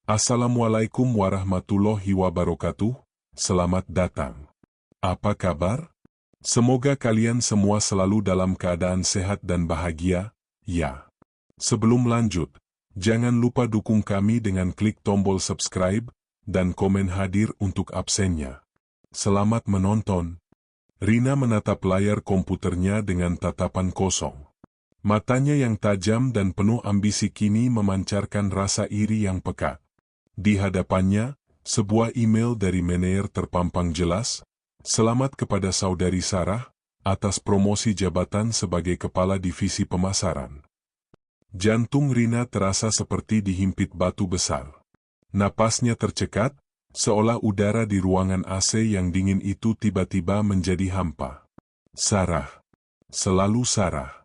Assalamualaikum warahmatullahi wabarakatuh, selamat datang. Apa kabar? Semoga kalian semua selalu dalam keadaan sehat dan bahagia, ya. Sebelum lanjut, jangan lupa dukung kami dengan klik tombol subscribe dan komen hadir untuk absennya. Selamat menonton. Rina menatap layar komputernya dengan tatapan kosong. Matanya yang tajam dan penuh ambisi kini memancarkan rasa iri yang pekat. Di hadapannya, sebuah email dari manajer terpampang jelas, "Selamat kepada saudari Sarah, atas promosi jabatan sebagai Kepala Divisi Pemasaran." Jantung Rina terasa seperti dihimpit batu besar. Napasnya tercekat, seolah udara di ruangan AC yang dingin itu tiba-tiba menjadi hampa. Sarah. Selalu Sarah.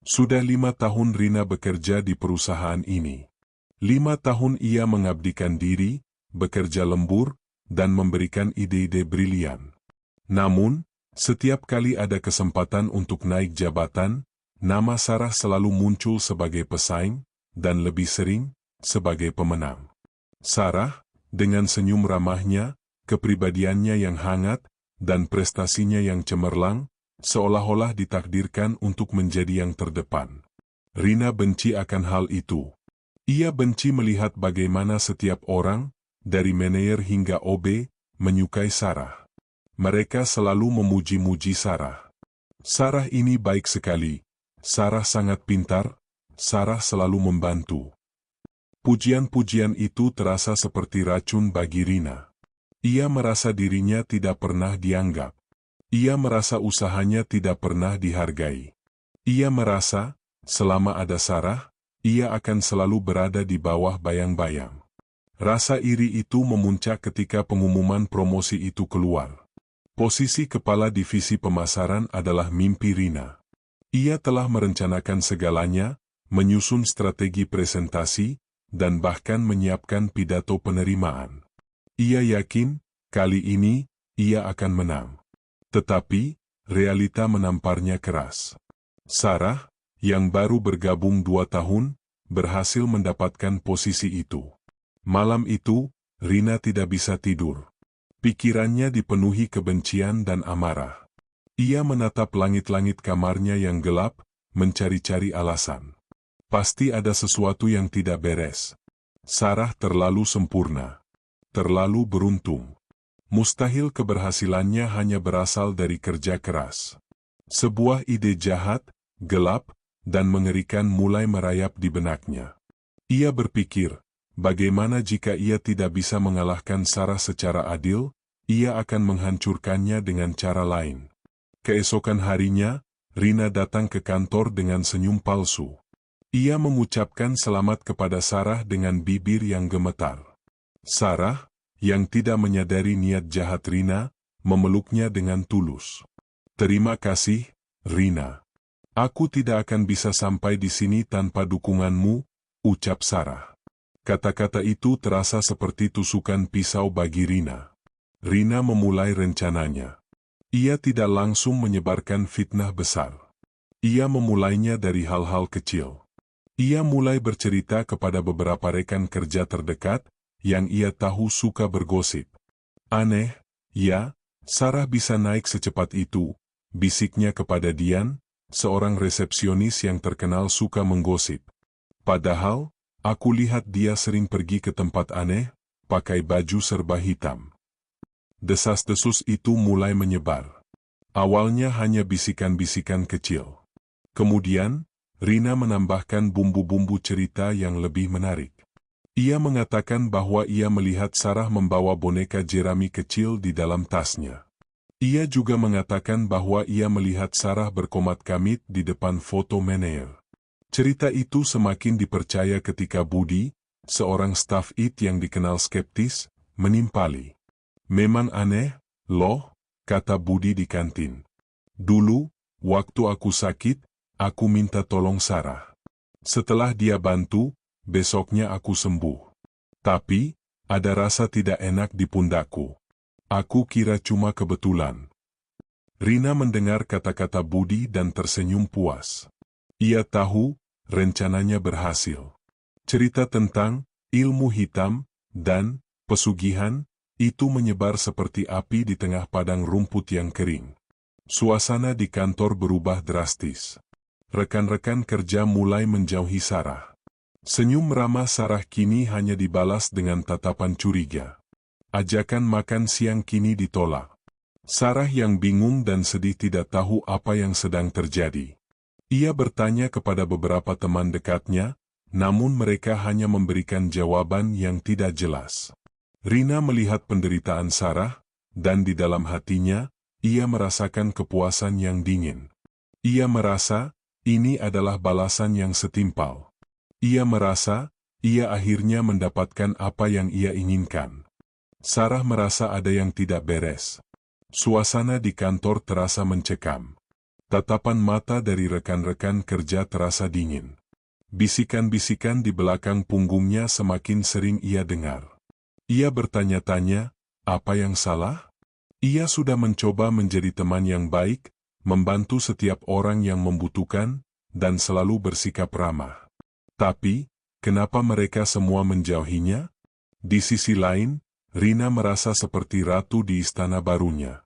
Sudah 5 tahun Rina bekerja di perusahaan ini. 5 tahun ia mengabdikan diri, bekerja lembur, dan memberikan ide-ide brilian. Namun, setiap kali ada kesempatan untuk naik jabatan, nama Sarah selalu muncul sebagai pesaing, dan lebih sering, sebagai pemenang. Sarah, dengan senyum ramahnya, kepribadiannya yang hangat, dan prestasinya yang cemerlang, seolah-olah ditakdirkan untuk menjadi yang terdepan. Rina benci akan hal itu. Ia benci melihat bagaimana setiap orang, dari manajer hingga OB, menyukai Sarah. Mereka selalu memuji-muji Sarah. Sarah ini baik sekali, Sarah sangat pintar, Sarah selalu membantu. Pujian-pujian itu terasa seperti racun bagi Rina. Ia merasa dirinya tidak pernah dianggap. Ia merasa usahanya tidak pernah dihargai. Ia merasa, selama ada Sarah, ia akan selalu berada di bawah bayang-bayang. Rasa iri itu memuncak ketika pengumuman promosi itu keluar. Posisi Kepala Divisi Pemasaran adalah mimpi Rina. Ia telah merencanakan segalanya, menyusun strategi presentasi, dan bahkan menyiapkan pidato penerimaan. Ia yakin, kali ini, ia akan menang. Tetapi, realita menamparnya keras. Sarah, yang baru bergabung 2 tahun, berhasil mendapatkan posisi itu. Malam itu, Rina tidak bisa tidur. Pikirannya dipenuhi kebencian dan amarah. Ia menatap langit-langit kamarnya yang gelap, mencari-cari alasan. Pasti ada sesuatu yang tidak beres. Sarah terlalu sempurna. Terlalu beruntung. Mustahil keberhasilannya hanya berasal dari kerja keras. Sebuah ide jahat, gelap, dan mengerikan mulai merayap di benaknya. Ia berpikir, bagaimana jika ia tidak bisa mengalahkan Sarah secara adil, ia akan menghancurkannya dengan cara lain. Keesokan harinya, Rina datang ke kantor dengan senyum palsu. Ia mengucapkan selamat kepada Sarah dengan bibir yang gemetar. Sarah, yang tidak menyadari niat jahat Rina, memeluknya dengan tulus. "Terima kasih, Rina. Aku tidak akan bisa sampai di sini tanpa dukunganmu," ucap Sarah. Kata-kata itu terasa seperti tusukan pisau bagi Rina. Rina memulai rencananya. Ia tidak langsung menyebarkan fitnah besar. Ia memulainya dari hal-hal kecil. Ia mulai bercerita kepada beberapa rekan kerja terdekat, yang ia tahu suka bergosip. "Aneh, ya, Sarah bisa naik secepat itu," bisiknya kepada Dian, seorang resepsionis yang terkenal suka menggosip. "Padahal, aku lihat dia sering pergi ke tempat aneh, pakai baju serba hitam." Desas-desus itu mulai menyebar. Awalnya hanya bisikan-bisikan kecil. Kemudian, Rina menambahkan bumbu-bumbu cerita yang lebih menarik. Ia mengatakan bahwa ia melihat Sarah membawa boneka jerami kecil di dalam tasnya. Ia juga mengatakan bahwa ia melihat Sarah berkomat-kamit di depan foto manajer. Cerita itu semakin dipercaya ketika Budi, seorang staf IT yang dikenal skeptis, menimpali. "Memang aneh, loh," kata Budi di kantin. "Dulu, waktu aku sakit, aku minta tolong Sarah. Setelah dia bantu, besoknya aku sembuh. Tapi, ada rasa tidak enak di pundakku. Aku kira cuma kebetulan." Rina mendengar kata-kata Budi dan tersenyum puas. Ia tahu, rencananya berhasil. Cerita tentang ilmu hitam Dan, pesugihan, itu menyebar seperti api di tengah padang rumput yang kering. Suasana di kantor berubah drastis. Rekan-rekan kerja mulai menjauhi Sarah. Senyum ramah Sarah kini hanya dibalas dengan tatapan curiga. Ajakan makan siang kini ditolak. Sarah yang bingung dan sedih tidak tahu apa yang sedang terjadi. Ia bertanya kepada beberapa teman dekatnya, namun mereka hanya memberikan jawaban yang tidak jelas. Rina melihat penderitaan Sarah, dan di dalam hatinya, ia merasakan kepuasan yang dingin. Ia merasa, ini adalah balasan yang setimpal. Ia merasa, ia akhirnya mendapatkan apa yang ia inginkan. Sarah merasa ada yang tidak beres. Suasana di kantor terasa mencekam. Tatapan mata dari rekan-rekan kerja terasa dingin. Bisikan-bisikan di belakang punggungnya semakin sering ia dengar. Ia bertanya-tanya, apa yang salah? Ia sudah mencoba menjadi teman yang baik, membantu setiap orang yang membutuhkan, dan selalu bersikap ramah. Tapi, kenapa mereka semua menjauhinya? Di sisi lain, Rina merasa seperti ratu di istana barunya.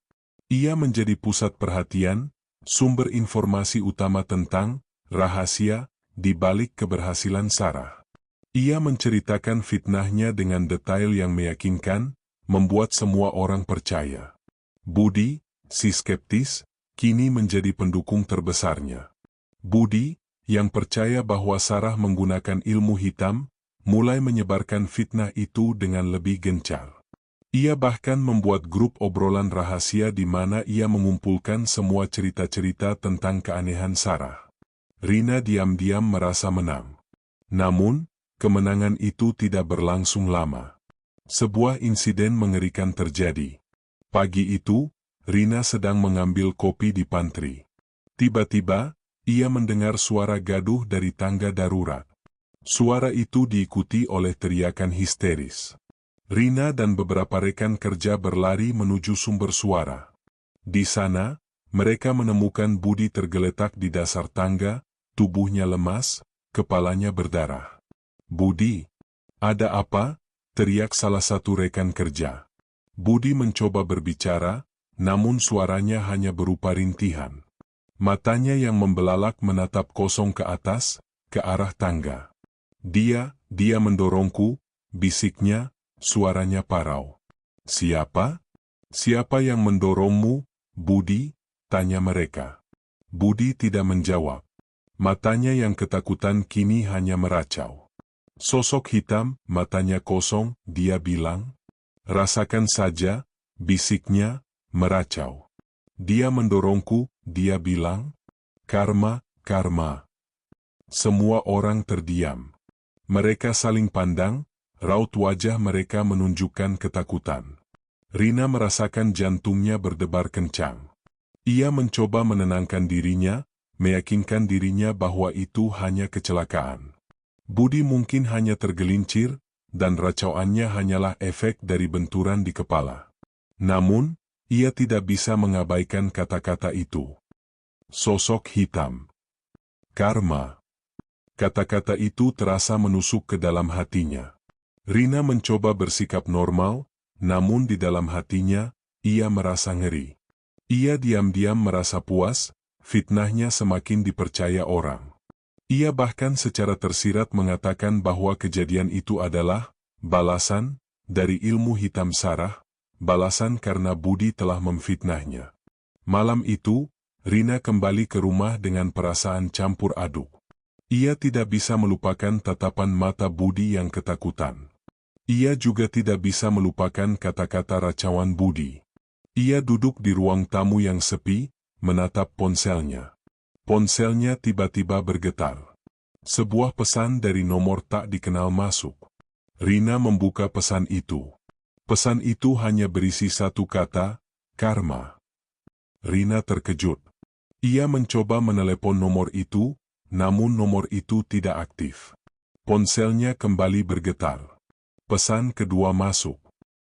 Ia menjadi pusat perhatian, sumber informasi utama tentang rahasia di balik keberhasilan Sarah. Ia menceritakan fitnahnya dengan detail yang meyakinkan, membuat semua orang percaya. Budi, si skeptis, kini menjadi pendukung terbesarnya. Budi, yang percaya bahwa Sarah menggunakan ilmu hitam, mulai menyebarkan fitnah itu dengan lebih gencar. Ia bahkan membuat grup obrolan rahasia di mana ia mengumpulkan semua cerita-cerita tentang keanehan Sarah. Rina diam-diam merasa menang. Namun, kemenangan itu tidak berlangsung lama. Sebuah insiden mengerikan terjadi. Pagi itu, Rina sedang mengambil kopi di pantry. Tiba-tiba, ia mendengar suara gaduh dari tangga darurat. Suara itu diikuti oleh teriakan histeris. Rina dan beberapa rekan kerja berlari menuju sumber suara. Di sana, mereka menemukan Budi tergeletak di dasar tangga, tubuhnya lemas, kepalanya berdarah. "Budi, ada apa?" teriak salah satu rekan kerja. Budi mencoba berbicara, namun suaranya hanya berupa rintihan. Matanya yang membelalak menatap kosong ke atas, ke arah tangga. Dia mendorongku," bisiknya, suaranya parau. "Siapa? Siapa yang mendorongmu, Budi?" tanya mereka. Budi tidak menjawab. Matanya yang ketakutan kini hanya meracau. "Sosok hitam, matanya kosong," dia bilang. "Rasakan saja," bisiknya, meracau. "Dia mendorongku," dia bilang. "Karma, karma." Semua orang terdiam. Mereka saling pandang, raut wajah mereka menunjukkan ketakutan. Rina merasakan jantungnya berdebar kencang. Ia mencoba menenangkan dirinya, meyakinkan dirinya bahwa itu hanya kecelakaan. Budi mungkin hanya tergelincir, dan racauannya hanyalah efek dari benturan di kepala. Namun, ia tidak bisa mengabaikan kata-kata itu. Sosok hitam. Karma. Kata-kata itu terasa menusuk ke dalam hatinya. Rina mencoba bersikap normal, namun di dalam hatinya, ia merasa ngeri. Ia diam-diam merasa puas, fitnahnya semakin dipercaya orang. Ia bahkan secara tersirat mengatakan bahwa kejadian itu adalah balasan dari ilmu hitam Sarah, balasan karena Budi telah memfitnahnya. Malam itu, Rina kembali ke rumah dengan perasaan campur aduk. Ia tidak bisa melupakan tatapan mata Budi yang ketakutan. Ia juga tidak bisa melupakan kata-kata racauan Budi. Ia duduk di ruang tamu yang sepi, menatap ponselnya. Ponselnya tiba-tiba bergetar. Sebuah pesan dari nomor tak dikenal masuk. Rina membuka pesan itu. Pesan itu hanya berisi satu kata, karma. Rina terkejut. Ia mencoba menelepon nomor itu, namun nomor itu tidak aktif. Ponselnya kembali bergetar. Pesan kedua masuk.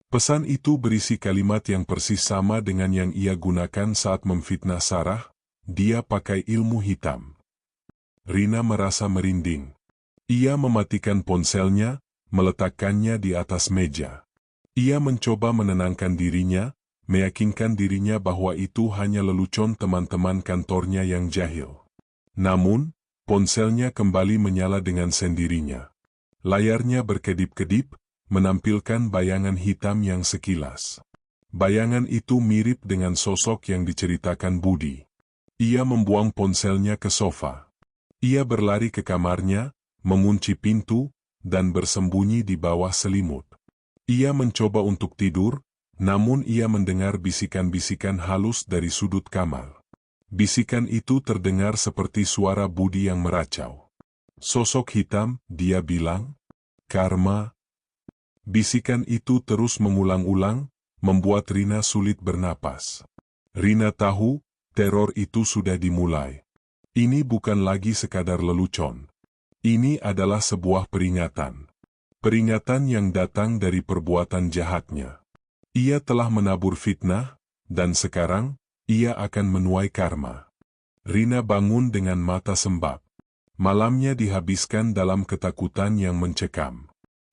Pesan itu berisi kalimat yang persis sama dengan yang ia gunakan saat memfitnah Sarah. Dia pakai ilmu hitam. Rina merasa merinding. Ia mematikan ponselnya, meletakkannya di atas meja. Ia mencoba menenangkan dirinya, meyakinkan dirinya bahwa itu hanya lelucon teman-teman kantornya yang jahil. Namun, ponselnya kembali menyala dengan sendirinya. Layarnya berkedip-kedip, menampilkan bayangan hitam yang sekilas. Bayangan itu mirip dengan sosok yang diceritakan Budi. Ia membuang ponselnya ke sofa. Ia berlari ke kamarnya, mengunci pintu, dan bersembunyi di bawah selimut. Ia mencoba untuk tidur, namun ia mendengar bisikan-bisikan halus dari sudut kamar. Bisikan itu terdengar seperti suara Budi yang meracau. "Sosok hitam," dia bilang. "Karma." Bisikan itu terus mengulang-ulang, membuat Rina sulit bernapas. Rina tahu, teror itu sudah dimulai. Ini bukan lagi sekadar lelucon. Ini adalah sebuah peringatan. Peringatan yang datang dari perbuatan jahatnya. Ia telah menabur fitnah, dan sekarang, ia akan menuai karma. Rina bangun dengan mata sembab. Malamnya dihabiskan dalam ketakutan yang mencekam.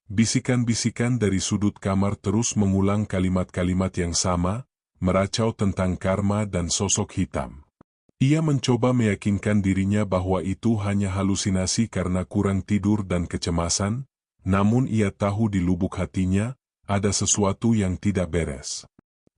Bisikan-bisikan dari sudut kamar terus mengulang kalimat-kalimat yang sama, meracau tentang karma dan sosok hitam. Ia mencoba meyakinkan dirinya bahwa itu hanya halusinasi karena kurang tidur dan kecemasan, namun ia tahu di lubuk hatinya, ada sesuatu yang tidak beres.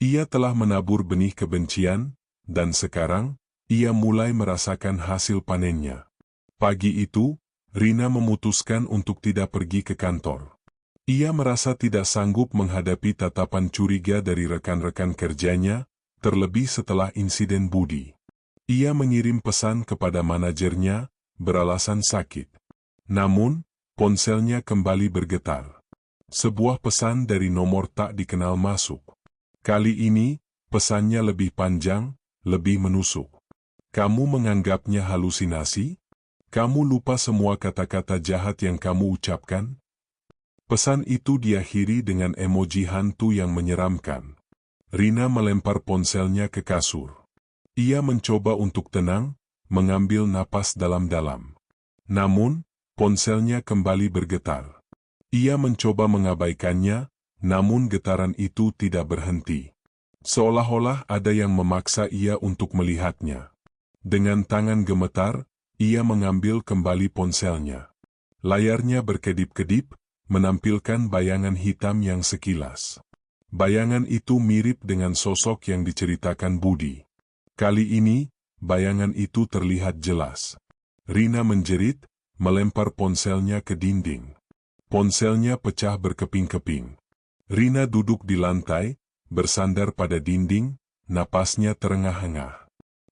Ia telah menabur benih kebencian, dan sekarang, ia mulai merasakan hasil panennya. Pagi itu, Rina memutuskan untuk tidak pergi ke kantor. Ia merasa tidak sanggup menghadapi tatapan curiga dari rekan-rekan kerjanya, terlebih setelah insiden Budi. Ia mengirim pesan kepada manajernya, beralasan sakit. Namun, ponselnya kembali bergetar. Sebuah pesan dari nomor tak dikenal masuk. Kali ini, pesannya lebih panjang, lebih menusuk. "Kamu menganggapnya halusinasi? Kamu lupa semua kata-kata jahat yang kamu ucapkan?" Pesan itu diakhiri dengan emoji hantu yang menyeramkan. Rina melempar ponselnya ke kasur. Ia mencoba untuk tenang, mengambil napas dalam-dalam. Namun, ponselnya kembali bergetar. Ia mencoba mengabaikannya, namun getaran itu tidak berhenti. Seolah-olah ada yang memaksa ia untuk melihatnya. Dengan tangan gemetar, ia mengambil kembali ponselnya. Layarnya berkedip-kedip, menampilkan bayangan hitam yang sekilas. Bayangan itu mirip dengan sosok yang diceritakan Budi. Kali ini, bayangan itu terlihat jelas. Rina menjerit, melempar ponselnya ke dinding. Ponselnya pecah berkeping-keping. Rina duduk di lantai, bersandar pada dinding, napasnya terengah-engah.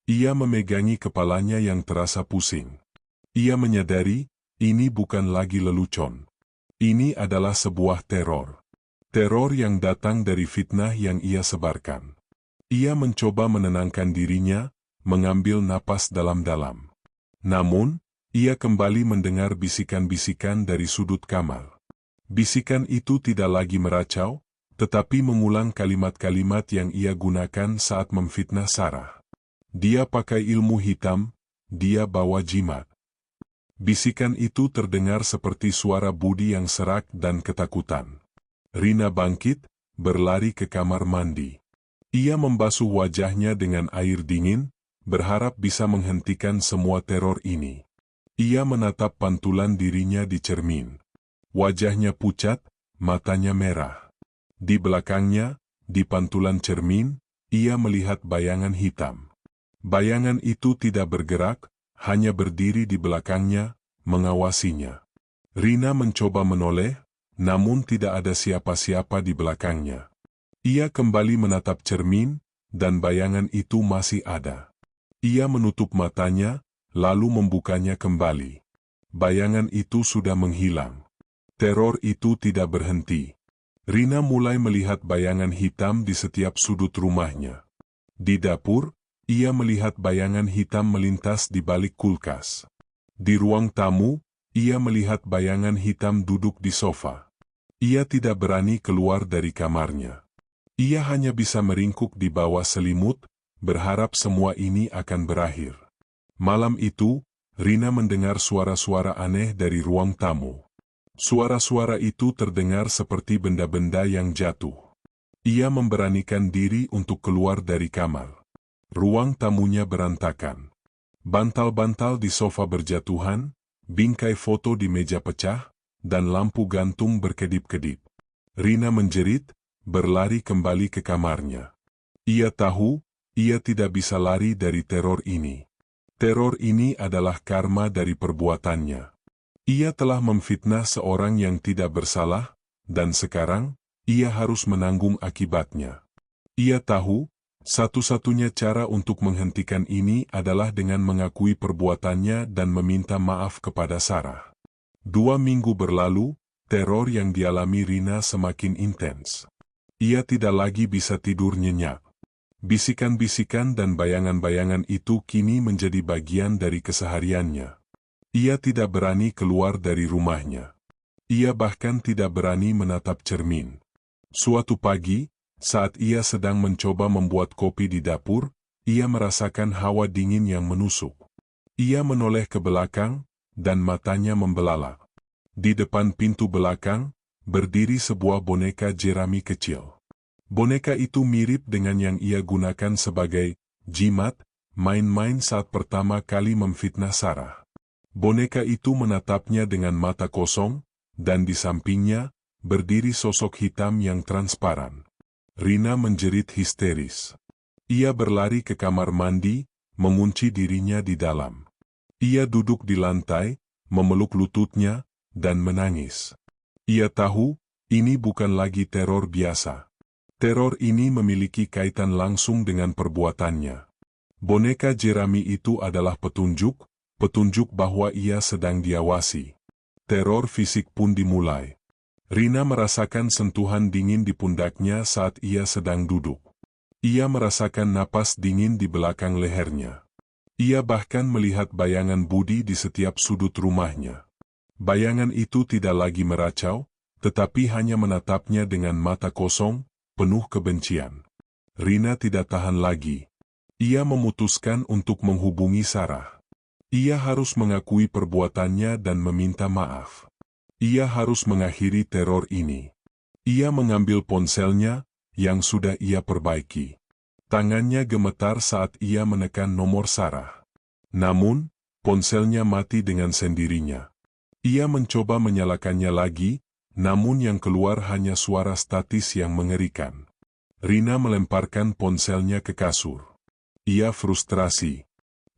Ia memegangi kepalanya yang terasa pusing. Ia menyadari, ini bukan lagi lelucon. Ini adalah sebuah teror. Teror yang datang dari fitnah yang ia sebarkan. Ia mencoba menenangkan dirinya, mengambil napas dalam-dalam. Namun, ia kembali mendengar bisikan-bisikan dari sudut kamar. Bisikan itu tidak lagi meracau, tetapi mengulang kalimat-kalimat yang ia gunakan saat memfitnah Sarah. Dia pakai ilmu hitam, dia bawa jimat. Bisikan itu terdengar seperti suara Budi yang serak dan ketakutan. Rina bangkit, berlari ke kamar mandi. Ia membasuh wajahnya dengan air dingin, berharap bisa menghentikan semua teror ini. Ia menatap pantulan dirinya di cermin. Wajahnya pucat, matanya merah. Di belakangnya, di pantulan cermin, ia melihat bayangan hitam. Bayangan itu tidak bergerak, hanya berdiri di belakangnya, mengawasinya. Rina mencoba menoleh, namun tidak ada siapa-siapa di belakangnya. Ia kembali menatap cermin, dan bayangan itu masih ada. Ia menutup matanya, lalu membukanya kembali. Bayangan itu sudah menghilang. Teror itu tidak berhenti. Rina mulai melihat bayangan hitam di setiap sudut rumahnya. Di dapur, ia melihat bayangan hitam melintas di balik kulkas. Di ruang tamu, ia melihat bayangan hitam duduk di sofa. Ia tidak berani keluar dari kamarnya. Ia hanya bisa meringkuk di bawah selimut, berharap semua ini akan berakhir. Malam itu, Rina mendengar suara-suara aneh dari ruang tamu. Suara-suara itu terdengar seperti benda-benda yang jatuh. Ia memberanikan diri untuk keluar dari kamar. Ruang tamunya berantakan. Bantal-bantal di sofa berjatuhan, bingkai foto di meja pecah, dan lampu gantung berkedip-kedip. Rina menjerit, berlari kembali ke kamarnya. Ia tahu, ia tidak bisa lari dari teror ini. Teror ini adalah karma dari perbuatannya. Ia telah memfitnah seorang yang tidak bersalah, dan sekarang, ia harus menanggung akibatnya. Ia tahu, satu-satunya cara untuk menghentikan ini adalah dengan mengakui perbuatannya dan meminta maaf kepada Sarah. 2 minggu berlalu, teror yang dialami Rina semakin intens. Ia tidak lagi bisa tidur nyenyak. Bisikan-bisikan dan bayangan-bayangan itu kini menjadi bagian dari kesehariannya. Ia tidak berani keluar dari rumahnya. Ia bahkan tidak berani menatap cermin. Suatu pagi, saat ia sedang mencoba membuat kopi di dapur, ia merasakan hawa dingin yang menusuk. Ia menoleh ke belakang, dan matanya membelalak. Di depan pintu belakang, berdiri sebuah boneka jerami kecil. Boneka itu mirip dengan yang ia gunakan sebagai jimat, main-main saat pertama kali memfitnah Sarah. Boneka itu menatapnya dengan mata kosong, dan di sampingnya, berdiri sosok hitam yang transparan. Rina menjerit histeris. Ia berlari ke kamar mandi, mengunci dirinya di dalam. Ia duduk di lantai, memeluk lututnya, dan menangis. Ia tahu, ini bukan lagi teror biasa. Teror ini memiliki kaitan langsung dengan perbuatannya. Boneka jerami itu adalah petunjuk bahwa ia sedang diawasi. Teror fisik pun dimulai. Rina merasakan sentuhan dingin di pundaknya saat ia sedang duduk. Ia merasakan napas dingin di belakang lehernya. Ia bahkan melihat bayangan Budi di setiap sudut rumahnya. Bayangan itu tidak lagi meracau, tetapi hanya menatapnya dengan mata kosong, penuh kebencian. Rina tidak tahan lagi. Ia memutuskan untuk menghubungi Sarah. Ia harus mengakui perbuatannya dan meminta maaf. Ia harus mengakhiri teror ini. Ia mengambil ponselnya, yang sudah ia perbaiki. Tangannya gemetar saat ia menekan nomor Sarah. Namun, ponselnya mati dengan sendirinya. Ia mencoba menyalakannya lagi, namun yang keluar hanya suara statis yang mengerikan. Rina melemparkan ponselnya ke kasur. Ia frustrasi.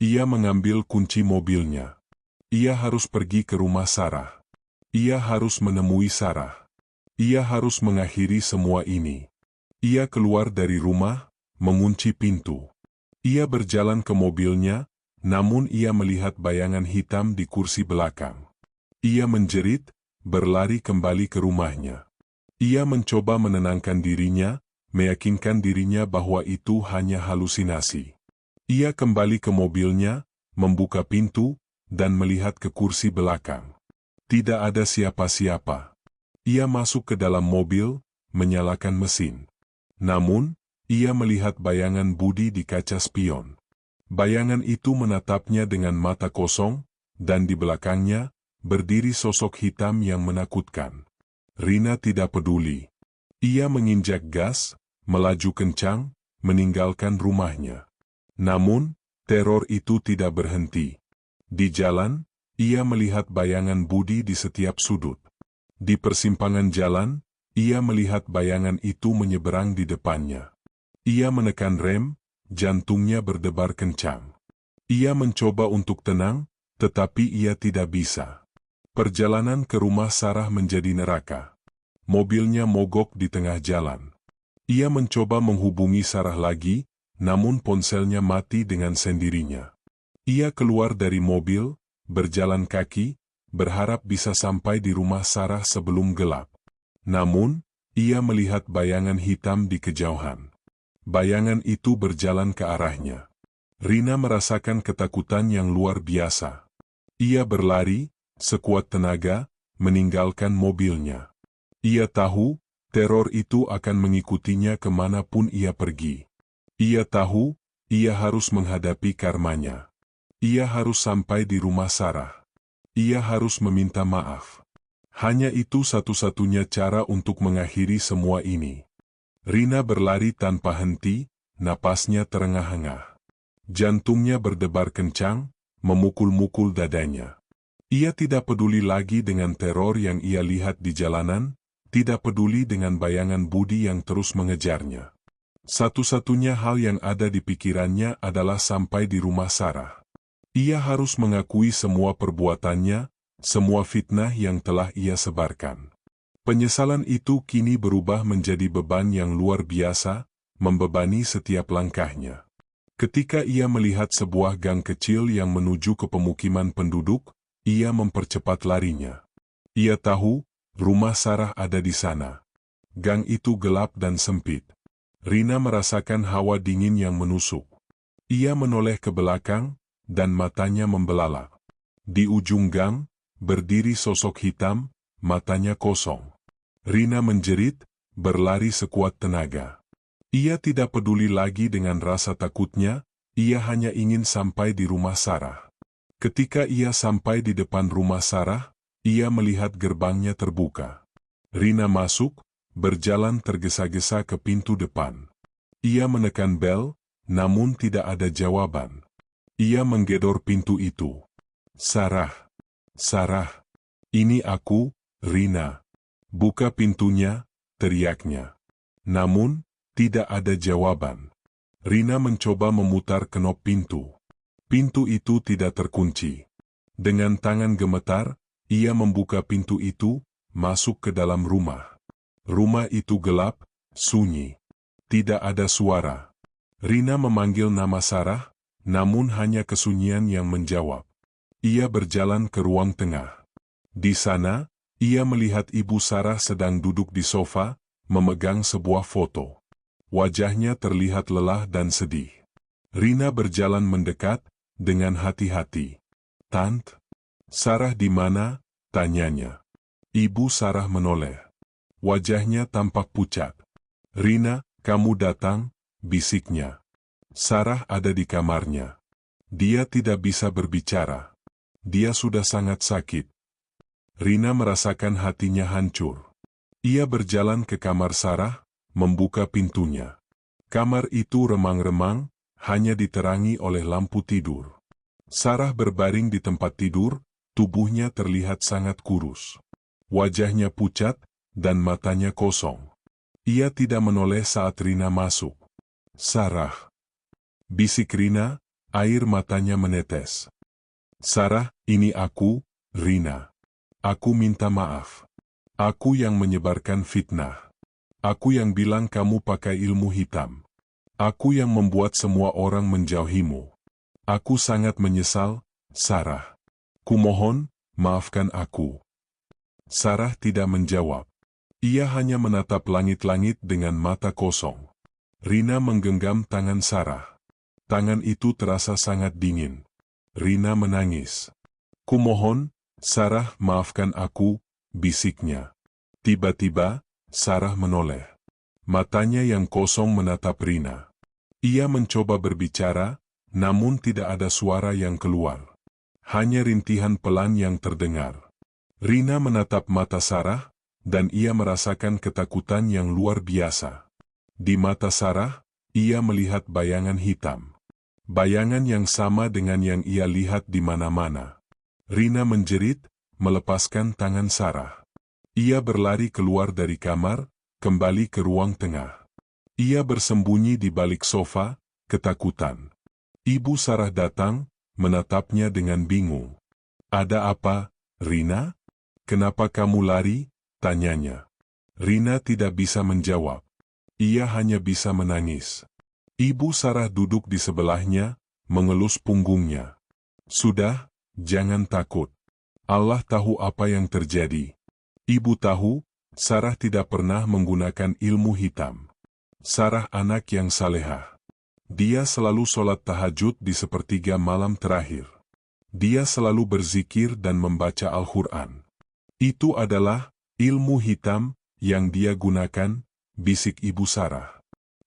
Ia mengambil kunci mobilnya. Ia harus pergi ke rumah Sarah. Ia harus menemui Sarah. Ia harus mengakhiri semua ini. Ia keluar dari rumah, mengunci pintu. Ia berjalan ke mobilnya, namun ia melihat bayangan hitam di kursi belakang. Ia menjerit, berlari kembali ke rumahnya. Ia mencoba menenangkan dirinya, meyakinkan dirinya bahwa itu hanya halusinasi. Ia kembali ke mobilnya, membuka pintu, dan melihat ke kursi belakang. Tidak ada siapa-siapa. Ia masuk ke dalam mobil, menyalakan mesin. Namun, ia melihat bayangan Budi di kaca spion. Bayangan itu menatapnya dengan mata kosong, dan di belakangnya, berdiri sosok hitam yang menakutkan. Rina tidak peduli. Ia menginjak gas, melaju kencang, meninggalkan rumahnya. Namun, teror itu tidak berhenti. Di jalan, ia melihat bayangan Budi di setiap sudut. Di persimpangan jalan, ia melihat bayangan itu menyeberang di depannya. Ia menekan rem, jantungnya berdebar kencang. Ia mencoba untuk tenang, tetapi ia tidak bisa. Perjalanan ke rumah Sarah menjadi neraka. Mobilnya mogok di tengah jalan. Ia mencoba menghubungi Sarah lagi, namun ponselnya mati dengan sendirinya. Ia keluar dari mobil, berjalan kaki, berharap bisa sampai di rumah Sarah sebelum gelap. Namun, ia melihat bayangan hitam di kejauhan. Bayangan itu berjalan ke arahnya. Rina merasakan ketakutan yang luar biasa. Ia berlari, sekuat tenaga, meninggalkan mobilnya. Ia tahu, teror itu akan mengikutinya kemanapun ia pergi. Ia tahu, ia harus menghadapi karmanya. Ia harus sampai di rumah Sarah. Ia harus meminta maaf. Hanya itu satu-satunya cara untuk mengakhiri semua ini. Rina berlari tanpa henti, napasnya terengah-engah. Jantungnya berdebar kencang, memukul-mukul dadanya. Ia tidak peduli lagi dengan teror yang ia lihat di jalanan, tidak peduli dengan bayangan Budi yang terus mengejarnya. Satu-satunya hal yang ada di pikirannya adalah sampai di rumah Sarah. Ia harus mengakui semua perbuatannya, semua fitnah yang telah ia sebarkan. Penyesalan itu kini berubah menjadi beban yang luar biasa, membebani setiap langkahnya. Ketika ia melihat sebuah gang kecil yang menuju ke pemukiman penduduk, ia mempercepat larinya. Ia tahu, rumah Sarah ada di sana. Gang itu gelap dan sempit. Rina merasakan hawa dingin yang menusuk. Ia menoleh ke belakang, dan matanya membelalak. Di ujung gang, berdiri sosok hitam, matanya kosong. Rina menjerit, berlari sekuat tenaga. Ia tidak peduli lagi dengan rasa takutnya, ia hanya ingin sampai di rumah Sarah. Ketika ia sampai di depan rumah Sarah, ia melihat gerbangnya terbuka. Rina masuk, berjalan tergesa-gesa ke pintu depan. Ia menekan bel, namun tidak ada jawaban. Ia menggedor pintu itu. Sarah, Sarah, ini aku, Rina. Buka pintunya, teriaknya. Namun, tidak ada jawaban. Rina mencoba memutar kenop pintu. Pintu itu tidak terkunci. Dengan tangan gemetar, ia membuka pintu itu, masuk ke dalam rumah. Rumah itu gelap, sunyi. Tidak ada suara. Rina memanggil nama Sarah, namun hanya kesunyian yang menjawab. Ia berjalan ke ruang tengah. Di sana, ia melihat ibu Sarah sedang duduk di sofa, memegang sebuah foto. Wajahnya terlihat lelah dan sedih. Rina berjalan mendekat, dengan hati-hati. "Tante, Sarah di mana?" tanyanya. Ibu Sarah menoleh. Wajahnya tampak pucat. "Rina, kamu datang," bisiknya. "Sarah ada di kamarnya. Dia tidak bisa berbicara. Dia sudah sangat sakit." Rina merasakan hatinya hancur. Ia berjalan ke kamar Sarah, membuka pintunya. Kamar itu remang-remang, hanya diterangi oleh lampu tidur. Sarah berbaring di tempat tidur, tubuhnya terlihat sangat kurus. Wajahnya pucat, dan matanya kosong. Ia tidak menoleh saat Rina masuk. "Sarah," bisik Rina, air matanya menetes. "Sarah, ini aku, Rina. Aku minta maaf. Aku yang menyebarkan fitnah. Aku yang bilang kamu pakai ilmu hitam. Aku yang membuat semua orang menjauhimu. Aku sangat menyesal, Sarah. Kumohon, maafkan aku." Sarah tidak menjawab. Ia hanya menatap langit-langit dengan mata kosong. Rina menggenggam tangan Sarah. Tangan itu terasa sangat dingin. Rina menangis. "Kumohon, Sarah, maafkan aku," bisiknya. Tiba-tiba, Sarah menoleh. Matanya yang kosong menatap Rina. Ia mencoba berbicara, namun tidak ada suara yang keluar. Hanya rintihan pelan yang terdengar. Rina menatap mata Sarah, dan ia merasakan ketakutan yang luar biasa. Di mata Sarah, ia melihat bayangan hitam. Bayangan yang sama dengan yang ia lihat di mana-mana. Rina menjerit, melepaskan tangan Sarah. Ia berlari keluar dari kamar, kembali ke ruang tengah. Ia bersembunyi di balik sofa, ketakutan. Ibu Sarah datang, menatapnya dengan bingung. "Ada apa, Rina? Kenapa kamu lari?" tanyanya. Rina tidak bisa menjawab. Ia hanya bisa menangis. Ibu Sarah duduk di sebelahnya, mengelus punggungnya. "Sudah, jangan takut. Allah tahu apa yang terjadi." Ibu tahu, Sarah tidak pernah menggunakan ilmu hitam. Sarah anak yang salehah. Dia selalu sholat tahajud di sepertiga malam terakhir. Dia selalu berzikir dan membaca Al-Quran. Itu adalah ilmu hitam yang dia gunakan, bisik Ibu Sarah.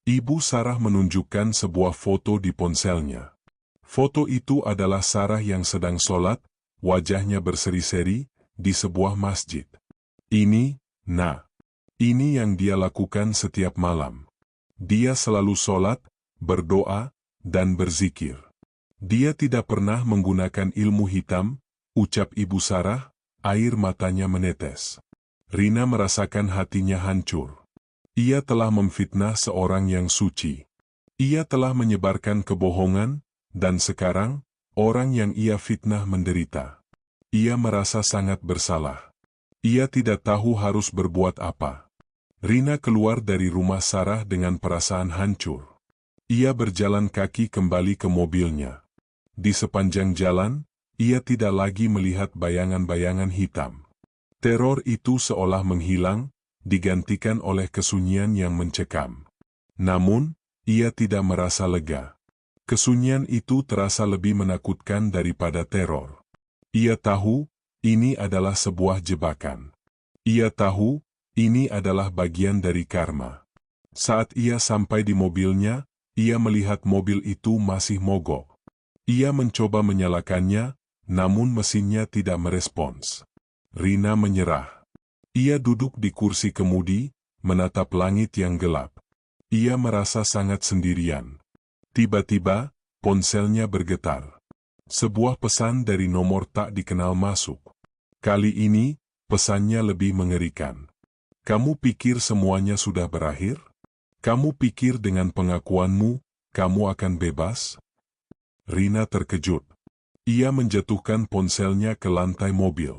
Ibu Sarah menunjukkan sebuah foto di ponselnya. Foto itu adalah Sarah yang sedang sholat, wajahnya berseri-seri, di sebuah masjid. Ini yang dia lakukan setiap malam. Dia selalu sholat, berdoa, dan berzikir. Dia tidak pernah menggunakan ilmu hitam, ucap Ibu Sarah, air matanya menetes. Rina merasakan hatinya hancur. Ia telah memfitnah seorang yang suci. Ia telah menyebarkan kebohongan, dan sekarang, orang yang ia fitnah menderita. Ia merasa sangat bersalah. Ia tidak tahu harus berbuat apa. Rina keluar dari rumah Sarah dengan perasaan hancur. Ia berjalan kaki kembali ke mobilnya. Di sepanjang jalan, ia tidak lagi melihat bayangan-bayangan hitam. Teror itu seolah menghilang, digantikan oleh kesunyian yang mencekam. Namun, ia tidak merasa lega. Kesunyian itu terasa lebih menakutkan daripada teror. Ia tahu, ini adalah sebuah jebakan. Ia tahu, ini adalah bagian dari karma. Saat ia sampai di mobilnya, ia melihat mobil itu masih mogok. Ia mencoba menyalakannya, namun mesinnya tidak merespons. Rina menyerah. Ia duduk di kursi kemudi, menatap langit yang gelap. Ia merasa sangat sendirian. Tiba-tiba, ponselnya bergetar. Sebuah pesan dari nomor tak dikenal masuk. Kali ini, pesannya lebih mengerikan. Kamu pikir semuanya sudah berakhir? Kamu pikir dengan pengakuanmu, kamu akan bebas? Rina terkejut. Ia menjatuhkan ponselnya ke lantai mobil.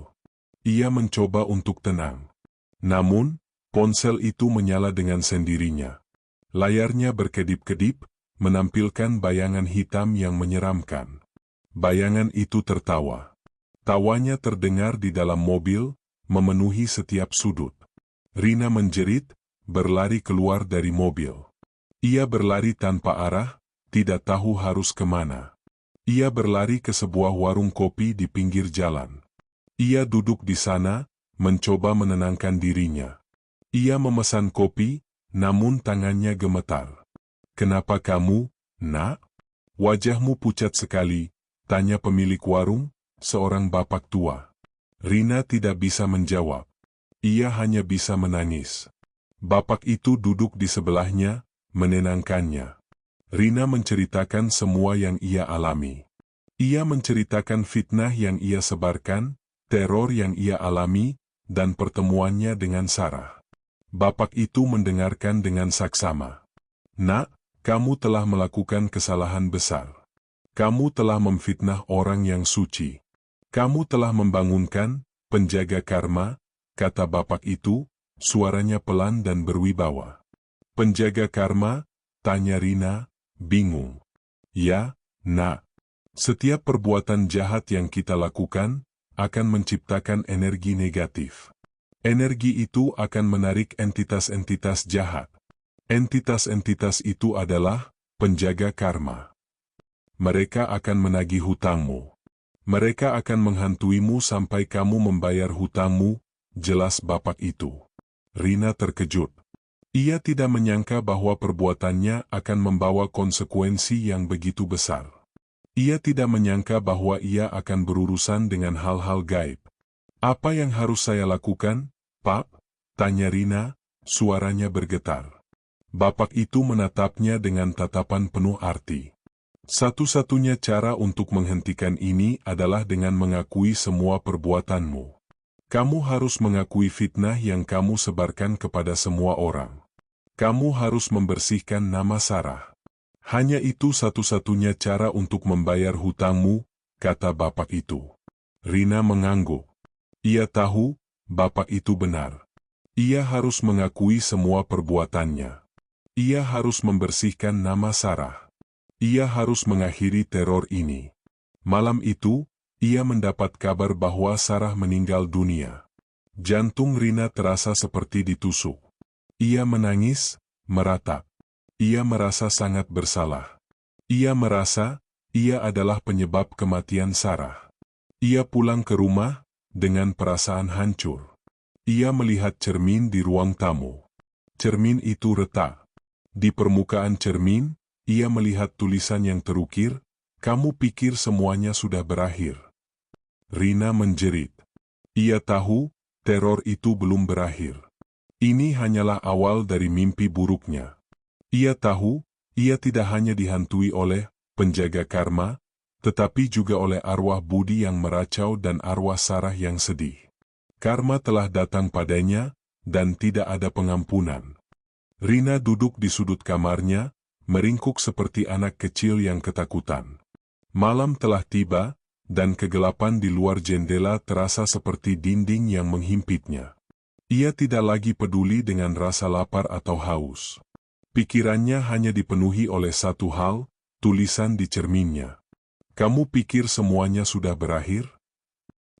Ia mencoba untuk tenang. Namun, ponsel itu menyala dengan sendirinya. Layarnya berkedip-kedip, menampilkan bayangan hitam yang menyeramkan. Bayangan itu tertawa. Tawanya terdengar di dalam mobil, memenuhi setiap sudut. Rina menjerit, berlari keluar dari mobil. Ia berlari tanpa arah, tidak tahu harus kemana. Ia berlari ke sebuah warung kopi di pinggir jalan. Ia duduk di sana, mencoba menenangkan dirinya. Ia memesan kopi, namun tangannya gemetar. Kenapa kamu, Nak? Wajahmu pucat sekali, tanya pemilik warung, seorang bapak tua. Rina tidak bisa menjawab. Ia hanya bisa menangis. Bapak itu duduk di sebelahnya, menenangkannya. Rina menceritakan semua yang ia alami. Ia menceritakan fitnah yang ia sebarkan, teror yang ia alami, dan pertemuannya dengan Sarah. Bapak itu mendengarkan dengan saksama. Nak, kamu telah melakukan kesalahan besar. Kamu telah memfitnah orang yang suci. Kamu telah membangunkan penjaga karma, kata bapak itu, suaranya pelan dan berwibawa. Penjaga karma? Tanya Rina, bingung. Ya, Nak. Setiap perbuatan jahat yang kita lakukan, akan menciptakan energi negatif. Energi itu akan menarik entitas-entitas jahat. Entitas-entitas itu adalah penjaga karma. Mereka akan menagih hutangmu. Mereka akan menghantuimu sampai kamu membayar hutangmu, jelas bapak itu. Rina terkejut. Ia tidak menyangka bahwa perbuatannya akan membawa konsekuensi yang begitu besar. Ia tidak menyangka bahwa ia akan berurusan dengan hal-hal gaib. Apa yang harus saya lakukan, Pak? Tanya Rina, suaranya bergetar. Bapak itu menatapnya dengan tatapan penuh arti. Satu-satunya cara untuk menghentikan ini adalah dengan mengakui semua perbuatanmu. Kamu harus mengakui fitnah yang kamu sebarkan kepada semua orang. Kamu harus membersihkan nama Sarah. Hanya itu satu-satunya cara untuk membayar hutangmu, kata bapak itu. Rina mengangguk. Ia tahu, bapak itu benar. Ia harus mengakui semua perbuatannya. Ia harus membersihkan nama Sarah. Ia harus mengakhiri teror ini. Malam itu, ia mendapat kabar bahwa Sarah meninggal dunia. Jantung Rina terasa seperti ditusuk. Ia menangis, meratap. Ia merasa sangat bersalah. Ia merasa, ia adalah penyebab kematian Sarah. Ia pulang ke rumah, dengan perasaan hancur. Ia melihat cermin di ruang tamu. Cermin itu retak. Di permukaan cermin, ia melihat tulisan yang terukir, "Kamu pikir semuanya sudah berakhir?" Rina menjerit. Ia tahu, teror itu belum berakhir. Ini hanyalah awal dari mimpi buruknya. Ia tahu, ia tidak hanya dihantui oleh penjaga karma, tetapi juga oleh arwah budi yang meracau dan arwah Sarah yang sedih. Karma telah datang padanya, dan tidak ada pengampunan. Rina duduk di sudut kamarnya, meringkuk seperti anak kecil yang ketakutan. Malam telah tiba, dan kegelapan di luar jendela terasa seperti dinding yang menghimpitnya. Ia tidak lagi peduli dengan rasa lapar atau haus. Pikirannya hanya dipenuhi oleh satu hal, tulisan di cerminnya. "Kamu pikir semuanya sudah berakhir?"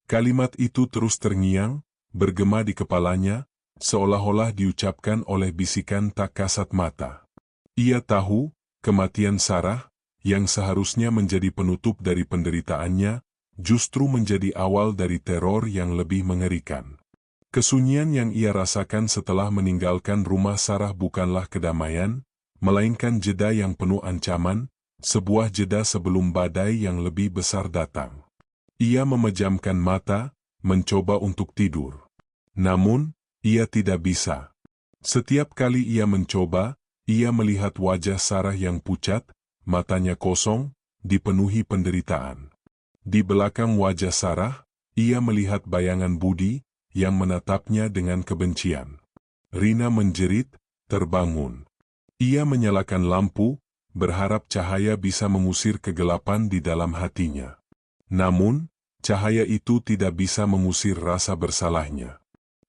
Kalimat itu terus terngiang, bergema di kepalanya, seolah-olah diucapkan oleh bisikan tak kasat mata. Ia tahu, kematian Sarah, yang seharusnya menjadi penutup dari penderitaannya, justru menjadi awal dari teror yang lebih mengerikan. Kesunyian yang ia rasakan setelah meninggalkan rumah Sarah bukanlah kedamaian, melainkan jeda yang penuh ancaman, sebuah jeda sebelum badai yang lebih besar datang. Ia memejamkan mata, mencoba untuk tidur. Namun, ia tidak bisa. Setiap kali ia mencoba, ia melihat wajah Sarah yang pucat, matanya kosong, dipenuhi penderitaan. Di belakang wajah Sarah, ia melihat bayangan Budi, yang menatapnya dengan kebencian. Rina menjerit, terbangun. Ia menyalakan lampu, berharap cahaya bisa mengusir kegelapan di dalam hatinya. Namun, cahaya itu tidak bisa mengusir rasa bersalahnya.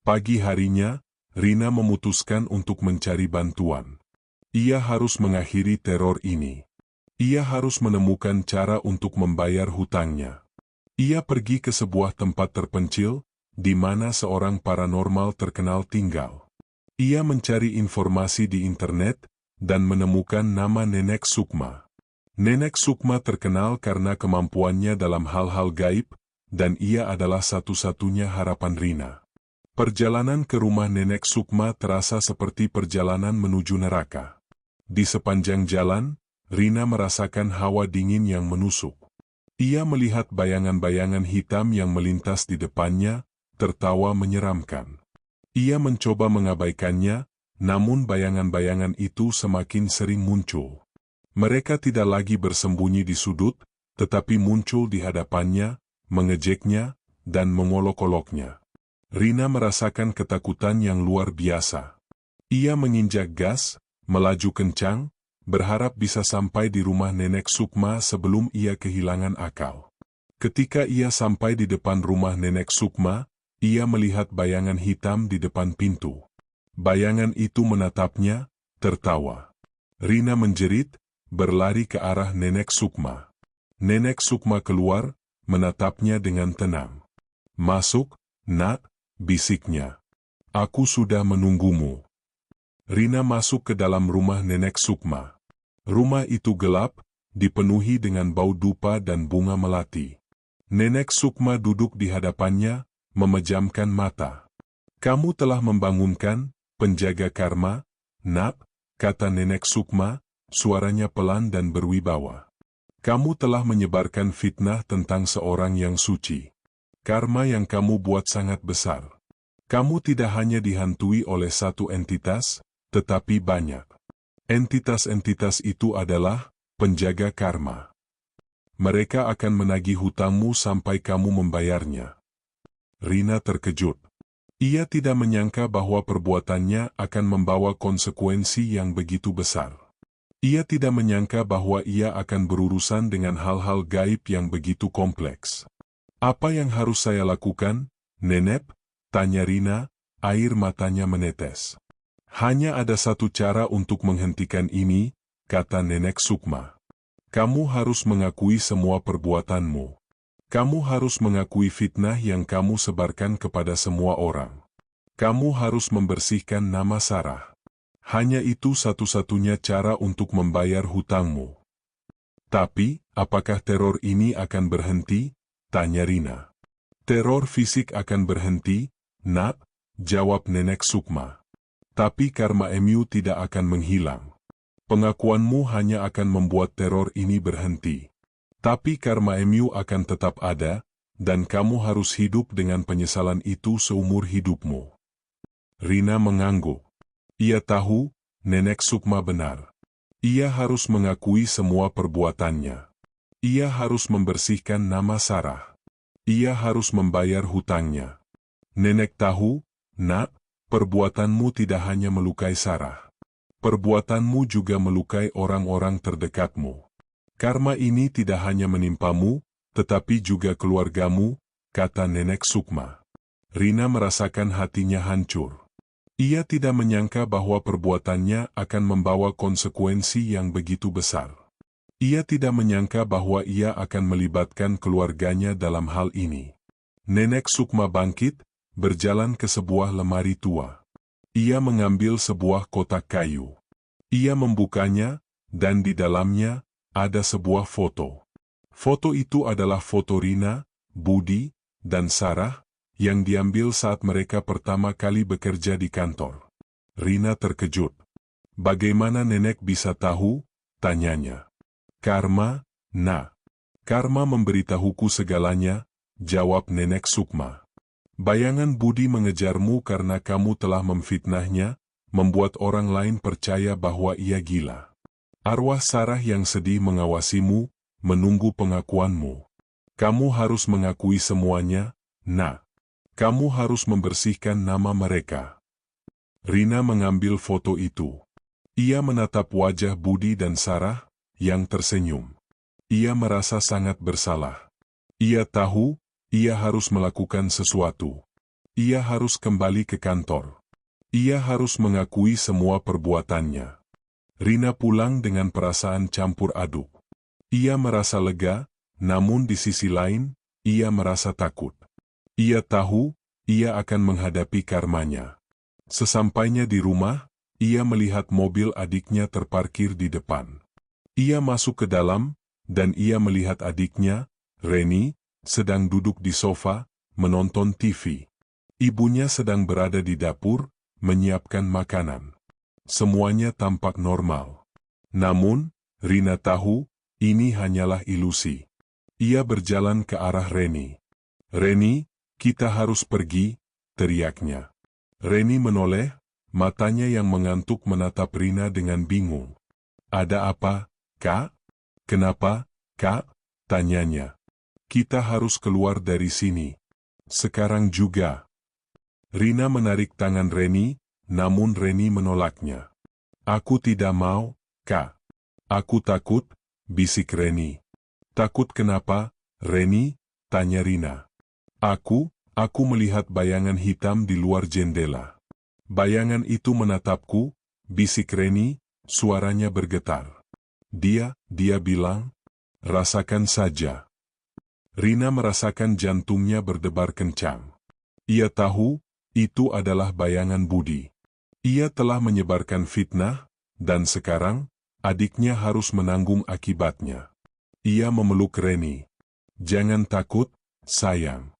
Pagi harinya, Rina memutuskan untuk mencari bantuan. Ia harus mengakhiri teror ini. Ia harus menemukan cara untuk membayar hutangnya. Ia pergi ke sebuah tempat terpencil, di mana seorang paranormal terkenal tinggal. Ia mencari informasi di internet, dan menemukan nama Nenek Sukma. Nenek Sukma terkenal karena kemampuannya dalam hal-hal gaib, dan ia adalah satu-satunya harapan Rina. Perjalanan ke rumah Nenek Sukma terasa seperti perjalanan menuju neraka. Di sepanjang jalan, Rina merasakan hawa dingin yang menusuk. Ia melihat bayangan-bayangan hitam yang melintas di depannya, tertawa menyeramkan. Ia mencoba mengabaikannya, namun bayangan-bayangan itu semakin sering muncul. Mereka tidak lagi bersembunyi di sudut, tetapi muncul di hadapannya, mengejeknya, dan mengolok-oloknya. Rina merasakan ketakutan yang luar biasa. Ia menginjak gas, melaju kencang, berharap bisa sampai di rumah Nenek Sukma sebelum ia kehilangan akal. Ketika ia sampai di depan rumah Nenek Sukma, ia melihat bayangan hitam di depan pintu. Bayangan itu menatapnya, tertawa. Rina menjerit, berlari ke arah Nenek Sukma. Nenek Sukma keluar, menatapnya dengan tenang. "Masuk, Nak," bisiknya. "Aku sudah menunggumu." Rina masuk ke dalam rumah Nenek Sukma. Rumah itu gelap, dipenuhi dengan bau dupa dan bunga melati. Nenek Sukma duduk di hadapannya, memejamkan mata. "Kamu telah membangunkan, penjaga karma, Nak," kata Nenek Sukma, suaranya pelan dan berwibawa. "Kamu telah menyebarkan fitnah tentang seorang yang suci. Karma yang kamu buat sangat besar. Kamu tidak hanya dihantui oleh satu entitas, tetapi banyak. Entitas-entitas itu adalah penjaga karma. Mereka akan menagih hutangmu sampai kamu membayarnya." Rina terkejut. Ia tidak menyangka bahwa perbuatannya akan membawa konsekuensi yang begitu besar. Ia tidak menyangka bahwa ia akan berurusan dengan hal-hal gaib yang begitu kompleks. "Apa yang harus saya lakukan, Nenek?" tanya Rina, air matanya menetes. "Hanya ada satu cara untuk menghentikan ini," kata Nenek Sukma. "Kamu harus mengakui semua perbuatanmu. Kamu harus mengakui fitnah yang kamu sebarkan kepada semua orang. Kamu harus membersihkan nama Sarah. Hanya itu satu-satunya cara untuk membayar hutangmu." "Tapi, apakah teror ini akan berhenti?" tanya Rina. "Teror fisik akan berhenti, Nak," jawab Nenek Sukma. "Tapi karma MU tidak akan menghilang. Pengakuanmu hanya akan membuat teror ini berhenti. Tapi karma MU akan tetap ada, dan kamu harus hidup dengan penyesalan itu seumur hidupmu. Rina mengangguk. Ia tahu, Nenek Sukma benar. Ia harus mengakui semua perbuatannya. Ia harus membersihkan nama Sarah. Ia harus membayar hutangnya. Nenek tahu, Nak, perbuatanmu tidak hanya melukai Sarah. Perbuatanmu juga melukai orang-orang terdekatmu. Karma ini tidak hanya menimpamu, tetapi juga keluargamu, kata Nenek Sukma. Rina merasakan hatinya hancur. Ia tidak menyangka bahwa perbuatannya akan membawa konsekuensi yang begitu besar. Ia tidak menyangka bahwa ia akan melibatkan keluarganya dalam hal ini. Nenek Sukma bangkit, berjalan ke sebuah lemari tua. Ia mengambil sebuah kotak kayu. Ia membukanya, dan di dalamnya ada sebuah foto. Foto itu adalah foto Rina, Budi, dan Sarah, yang diambil saat mereka pertama kali bekerja di kantor. Rina terkejut. Bagaimana nenek bisa tahu? Tanyanya. Karma, Nak. Karma memberitahuku segalanya, jawab Nenek Sukma. Bayangan Budi mengejarmu karena kamu telah memfitnahnya, membuat orang lain percaya bahwa ia gila. Arwah Sarah yang sedih mengawasimu, menunggu pengakuanmu. Kamu harus mengakui semuanya, Nak. Kamu harus membersihkan nama mereka. Rina mengambil foto itu. Ia menatap wajah Budi dan Sarah, yang tersenyum. Ia merasa sangat bersalah. Ia tahu, ia harus melakukan sesuatu. Ia harus kembali ke kantor. Ia harus mengakui semua perbuatannya. Rina pulang dengan perasaan campur aduk. Ia merasa lega, namun di sisi lain, ia merasa takut. Ia tahu, ia akan menghadapi karmanya. Sesampainya di rumah, ia melihat mobil adiknya terparkir di depan. Ia masuk ke dalam, dan ia melihat adiknya, Reni, sedang duduk di sofa, menonton TV. Ibunya sedang berada di dapur, menyiapkan makanan. Semuanya tampak normal. Namun, Rina tahu, ini hanyalah ilusi. Ia berjalan ke arah Reni. Reni, kita harus pergi, teriaknya. Reni menoleh, matanya yang mengantuk menatap Rina dengan bingung. Ada apa, Kak? Kenapa, Kak? Tanyanya. Kita harus keluar dari sini. Sekarang juga. Rina menarik tangan Reni, namun Reni menolaknya. Aku tidak mau, Kak. Aku takut, bisik Reni. Takut kenapa, Reni? Tanya Rina. Aku melihat bayangan hitam di luar jendela. Bayangan itu menatapku, bisik Reni, suaranya bergetar. Dia bilang, rasakan saja. Rina merasakan jantungnya berdebar kencang. Ia tahu, itu adalah bayangan Budi. Ia telah menyebarkan fitnah, dan sekarang, adiknya harus menanggung akibatnya. Ia memeluk Reni. Jangan takut, sayang.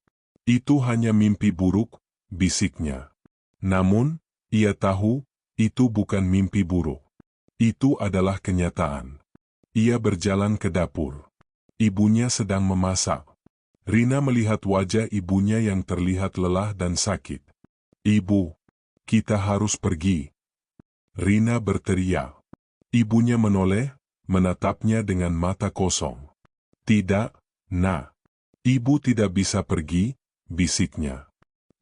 Itu hanya mimpi buruk, bisiknya. Namun, ia tahu, itu bukan mimpi buruk. Itu adalah kenyataan. Ia berjalan ke dapur. Ibunya sedang memasak. Rina melihat wajah ibunya yang terlihat lelah dan sakit. Ibu, kita harus pergi. Rina berteriak. Ibunya menoleh, menatapnya dengan mata kosong. Tidak, Nak. Ibu tidak bisa pergi, bisiknya.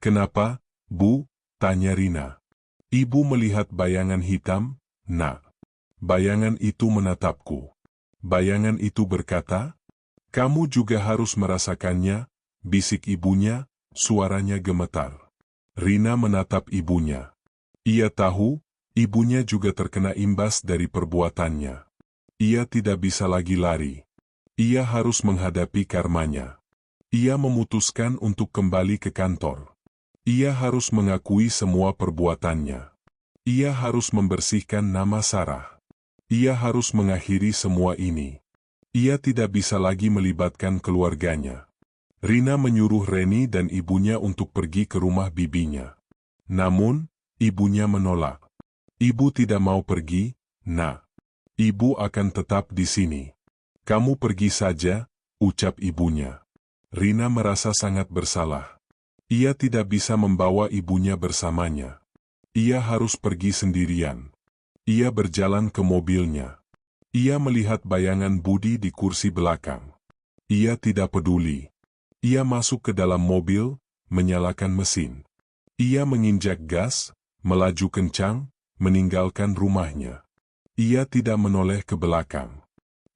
Kenapa, Bu? Tanya Rina. Ibu melihat bayangan hitam, Nak. Bayangan itu menatapku. Bayangan itu berkata, kamu juga harus merasakannya, bisik ibunya, suaranya gemetar. Rina menatap ibunya. Ia tahu, ibunya juga terkena imbas dari perbuatannya. Ia tidak bisa lagi lari. Ia harus menghadapi karmanya. Ia memutuskan untuk kembali ke kantor. Ia harus mengakui semua perbuatannya. Ia harus membersihkan nama Sarah. Ia harus mengakhiri semua ini. Ia tidak bisa lagi melibatkan keluarganya. Rina menyuruh Reni dan ibunya untuk pergi ke rumah bibinya. Namun, ibunya menolak. Ibu tidak mau pergi, Nak. Ibu akan tetap di sini. Kamu pergi saja, ucap ibunya. Rina merasa sangat bersalah. Ia tidak bisa membawa ibunya bersamanya. Ia harus pergi sendirian. Ia berjalan ke mobilnya. Ia melihat bayangan Budi di kursi belakang. Ia tidak peduli. Ia masuk ke dalam mobil, menyalakan mesin. Ia menginjak gas, melaju kencang, meninggalkan rumahnya. Ia tidak menoleh ke belakang.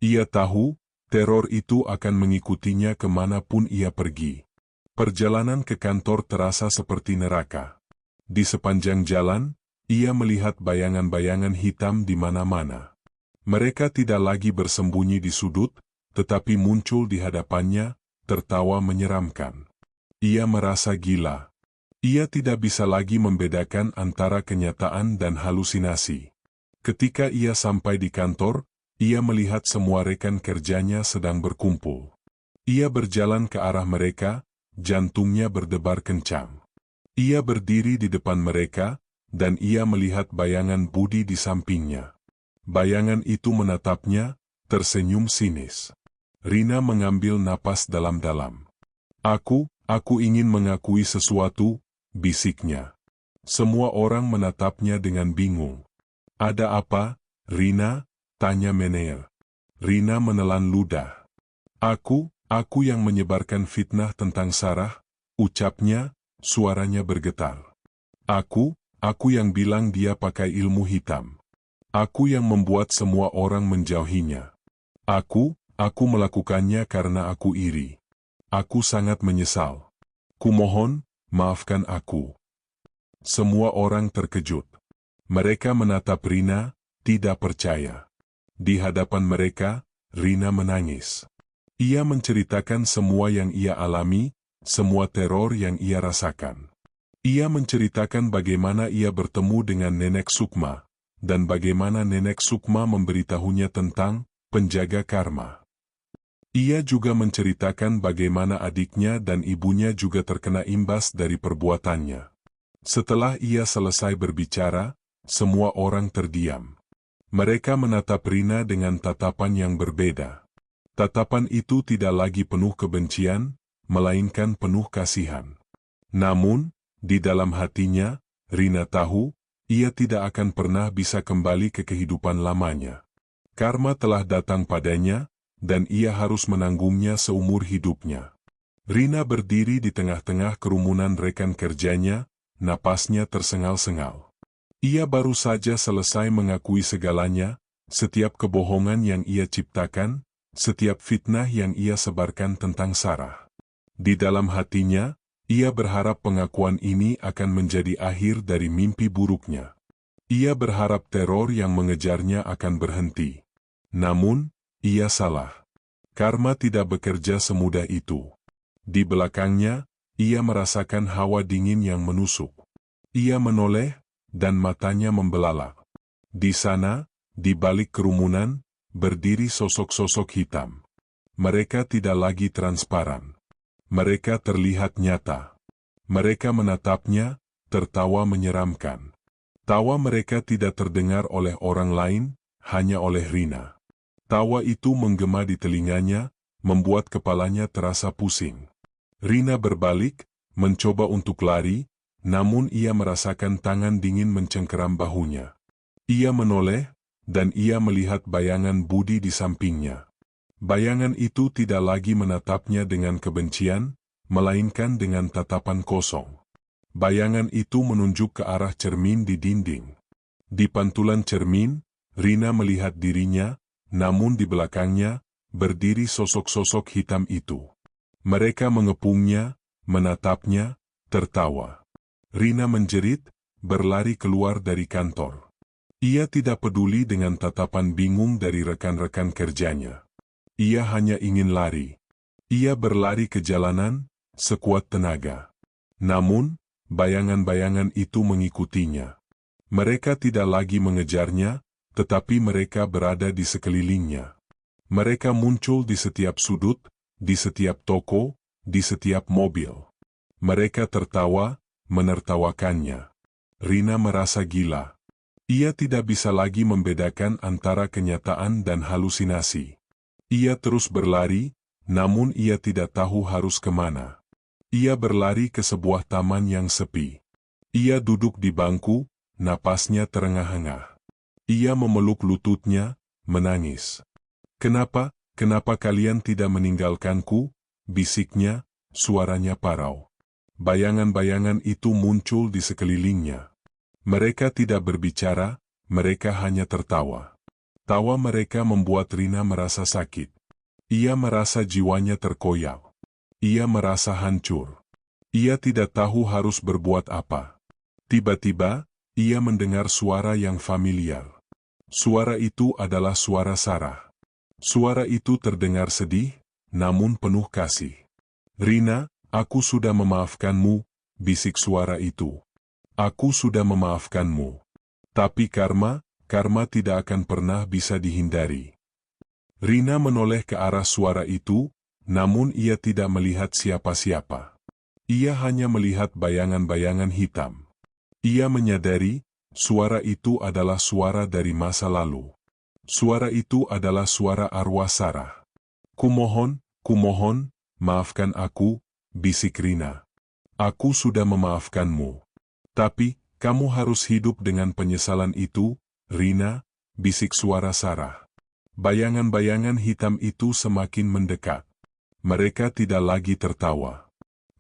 Ia tahu, teror itu akan mengikutinya kemanapun ia pergi. Perjalanan ke kantor terasa seperti neraka. Di sepanjang jalan, ia melihat bayangan-bayangan hitam di mana-mana. Mereka tidak lagi bersembunyi di sudut, tetapi muncul di hadapannya, tertawa menyeramkan. Ia merasa gila. Ia tidak bisa lagi membedakan antara kenyataan dan halusinasi. Ketika ia sampai di kantor, ia melihat semua rekan kerjanya sedang berkumpul. Ia berjalan ke arah mereka, jantungnya berdebar kencang. Ia berdiri di depan mereka, dan ia melihat bayangan Budi di sampingnya. Bayangan itu menatapnya, tersenyum sinis. Rina mengambil napas dalam-dalam. Aku ingin mengakui sesuatu, bisiknya. Semua orang menatapnya dengan bingung. Ada apa, Rina? Tanya Meneer. Rina menelan ludah. Aku yang menyebarkan fitnah tentang Sarah, ucapnya, suaranya bergetar. Aku yang bilang dia pakai ilmu hitam. Aku yang membuat semua orang menjauhinya. Aku melakukannya karena aku iri. Aku sangat menyesal. Kumohon, maafkan aku. Semua orang terkejut. Mereka menatap Rina, tidak percaya. Di hadapan mereka, Rina menangis. Ia menceritakan semua yang ia alami, semua teror yang ia rasakan. Ia menceritakan bagaimana ia bertemu dengan Nenek Sukma, dan bagaimana Nenek Sukma memberitahunya tentang penjaga karma. Ia juga menceritakan bagaimana adiknya dan ibunya juga terkena imbas dari perbuatannya. Setelah ia selesai berbicara, semua orang terdiam. Mereka menatap Rina dengan tatapan yang berbeda. Tatapan itu tidak lagi penuh kebencian, melainkan penuh kasihan. Namun, di dalam hatinya, Rina tahu, ia tidak akan pernah bisa kembali ke kehidupan lamanya. Karma telah datang padanya, dan ia harus menanggungnya seumur hidupnya. Rina berdiri di tengah-tengah kerumunan rekan kerjanya, napasnya tersengal-sengal. Ia baru saja selesai mengakui segalanya, setiap kebohongan yang ia ciptakan, setiap fitnah yang ia sebarkan tentang Sarah. Di dalam hatinya, ia berharap pengakuan ini akan menjadi akhir dari mimpi buruknya. Ia berharap teror yang mengejarnya akan berhenti. Namun, ia salah. Karma tidak bekerja semudah itu. Di belakangnya, ia merasakan hawa dingin yang menusuk. Ia menoleh, dan matanya membelalak. Di sana, di balik kerumunan, berdiri sosok-sosok hitam. Mereka tidak lagi transparan. Mereka terlihat nyata. Mereka menatapnya, tertawa menyeramkan. Tawa mereka tidak terdengar oleh orang lain, hanya oleh Rina. Tawa itu menggema di telinganya, membuat kepalanya terasa pusing. Rina berbalik, mencoba untuk lari, namun ia merasakan tangan dingin mencengkeram bahunya. Ia menoleh, dan ia melihat bayangan Budi di sampingnya. Bayangan itu tidak lagi menatapnya dengan kebencian, melainkan dengan tatapan kosong. Bayangan itu menunjuk ke arah cermin di dinding. Di pantulan cermin, Rina melihat dirinya, namun di belakangnya, berdiri sosok-sosok hitam itu. Mereka mengepungnya, menatapnya, tertawa. Rina menjerit, berlari keluar dari kantor. Ia tidak peduli dengan tatapan bingung dari rekan-rekan kerjanya. Ia hanya ingin lari. Ia berlari ke jalanan, sekuat tenaga. Namun, bayangan-bayangan itu mengikutinya. Mereka tidak lagi mengejarnya, tetapi mereka berada di sekelilingnya. Mereka muncul di setiap sudut, di setiap toko, di setiap mobil. Mereka tertawa, menertawakannya. Rina merasa gila. Ia tidak bisa lagi membedakan antara kenyataan dan halusinasi. Ia terus berlari, namun ia tidak tahu harus kemana. Ia berlari ke sebuah taman yang sepi. Ia duduk di bangku, napasnya terengah-engah. Ia memeluk lututnya, menangis. "Kenapa, kenapa kalian tidak meninggalkanku?" bisiknya, suaranya parau. Bayangan-bayangan itu muncul di sekelilingnya. Mereka tidak berbicara, mereka hanya tertawa. Tawa mereka membuat Rina merasa sakit. Ia merasa jiwanya terkoyak. Ia merasa hancur. Ia tidak tahu harus berbuat apa. Tiba-tiba, ia mendengar suara yang familiar. Suara itu adalah suara Sarah. Suara itu terdengar sedih, namun penuh kasih. "Rina, aku sudah memaafkanmu," bisik suara itu. "Aku sudah memaafkanmu. Tapi karma tidak akan pernah bisa dihindari." Rina menoleh ke arah suara itu, namun ia tidak melihat siapa-siapa. Ia hanya melihat bayangan-bayangan hitam. Ia menyadari, suara itu adalah suara dari masa lalu. Suara itu adalah suara arwah Sarah. Kumohon, maafkan aku," bisik Rina. "Aku sudah memaafkanmu. Tapi, kamu harus hidup dengan penyesalan itu, Rina," bisik suara Sarah. Bayangan-bayangan hitam itu semakin mendekat. Mereka tidak lagi tertawa.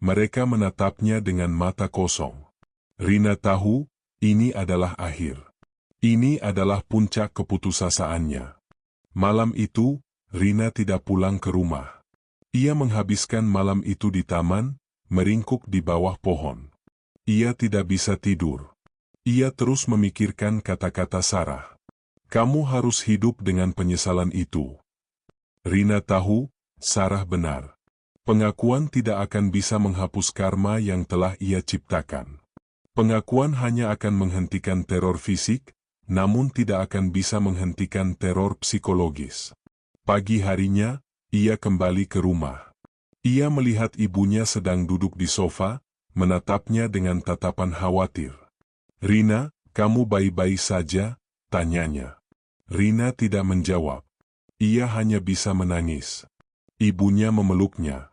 Mereka menatapnya dengan mata kosong. Rina tahu, ini adalah akhir. Ini adalah puncak keputusasaan. Malam itu, Rina tidak pulang ke rumah. Ia menghabiskan malam itu di taman, meringkuk di bawah pohon. Ia tidak bisa tidur. Ia terus memikirkan kata-kata Sarah. "Kamu harus hidup dengan penyesalan itu." Rina tahu, Sarah benar. Pengakuan tidak akan bisa menghapus karma yang telah ia ciptakan. Pengakuan hanya akan menghentikan teror fisik, namun tidak akan bisa menghentikan teror psikologis. Pagi harinya, ia kembali ke rumah. Ia melihat ibunya sedang duduk di sofa, menatapnya dengan tatapan khawatir. "Rina, kamu baik-baik saja?" tanyanya. Rina tidak menjawab. Ia hanya bisa menangis. Ibunya memeluknya.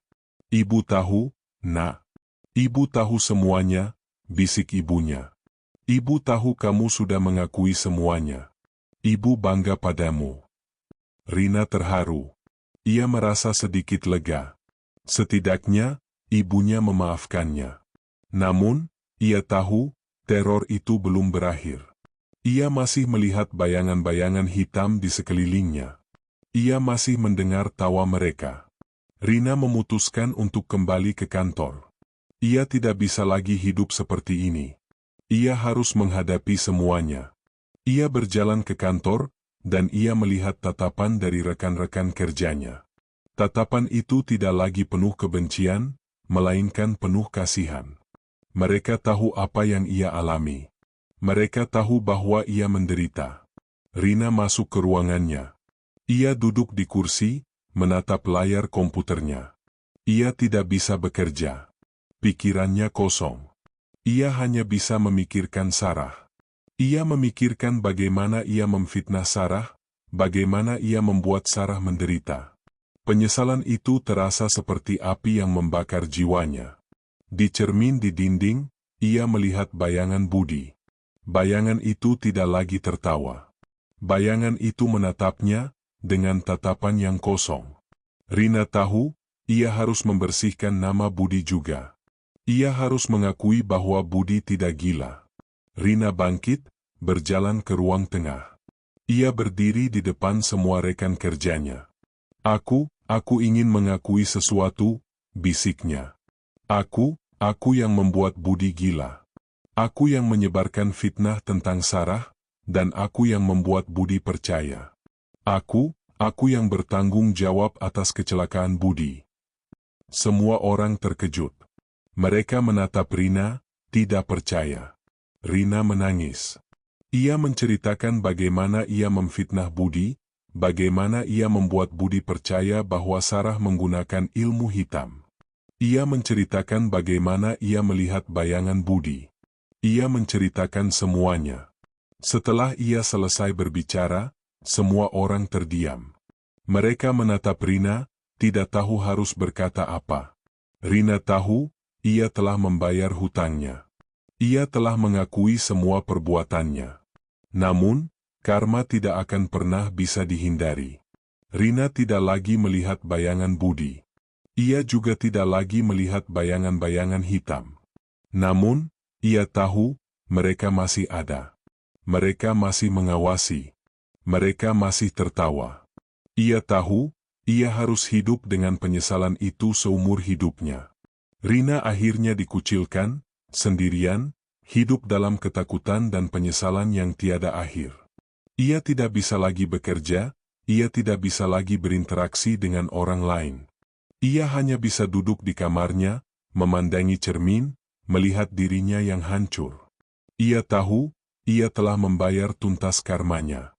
"Ibu tahu, Nak. Ibu tahu semuanya," bisik ibunya. "Ibu tahu kamu sudah mengakui semuanya. Ibu bangga padamu." Rina terharu. Ia merasa sedikit lega. Setidaknya, ibunya memaafkannya. Namun, ia tahu, teror itu belum berakhir. Ia masih melihat bayangan-bayangan hitam di sekelilingnya. Ia masih mendengar tawa mereka. Rina memutuskan untuk kembali ke kantor. Ia tidak bisa lagi hidup seperti ini. Ia harus menghadapi semuanya. Ia berjalan ke kantor, dan ia melihat tatapan dari rekan-rekan kerjanya. Tatapan itu tidak lagi penuh kebencian, melainkan penuh kasihan. Mereka tahu apa yang ia alami. Mereka tahu bahwa ia menderita. Rina masuk ke ruangannya. Ia duduk di kursi, menatap layar komputernya. Ia tidak bisa bekerja. Pikirannya kosong. Ia hanya bisa memikirkan Sarah. Ia memikirkan bagaimana ia memfitnah Sarah, bagaimana ia membuat Sarah menderita. Penyesalan itu terasa seperti api yang membakar jiwanya. Di cermin di dinding, ia melihat bayangan Budi. Bayangan itu tidak lagi tertawa. Bayangan itu menatapnya, dengan tatapan yang kosong. Rina tahu, ia harus membersihkan nama Budi juga. Ia harus mengakui bahwa Budi tidak gila. Rina bangkit, berjalan ke ruang tengah. Ia berdiri di depan semua rekan kerjanya. Aku ingin mengakui sesuatu," bisiknya. Aku yang membuat Budi gila. Aku yang menyebarkan fitnah tentang Sarah, dan aku yang membuat Budi percaya. Aku yang bertanggung jawab atas kecelakaan Budi." Semua orang terkejut. Mereka menatap Rina, tidak percaya. Rina menangis. Ia menceritakan bagaimana ia memfitnah Budi, bagaimana ia membuat Budi percaya bahwa Sarah menggunakan ilmu hitam. Ia menceritakan bagaimana ia melihat bayangan Budi. Ia menceritakan semuanya. Setelah ia selesai berbicara, semua orang terdiam. Mereka menatap Rina, tidak tahu harus berkata apa. Rina tahu, ia telah membayar hutangnya. Ia telah mengakui semua perbuatannya. Namun, karma tidak akan pernah bisa dihindari. Rina tidak lagi melihat bayangan Budi. Ia juga tidak lagi melihat bayangan-bayangan hitam. Namun, ia tahu, mereka masih ada. Mereka masih mengawasi. Mereka masih tertawa. Ia tahu, ia harus hidup dengan penyesalan itu seumur hidupnya. Rina akhirnya dikucilkan, sendirian, hidup dalam ketakutan dan penyesalan yang tiada akhir. Ia tidak bisa lagi bekerja, ia tidak bisa lagi berinteraksi dengan orang lain. Ia hanya bisa duduk di kamarnya, memandangi cermin, melihat dirinya yang hancur. Ia tahu, ia telah membayar tuntas karmanya.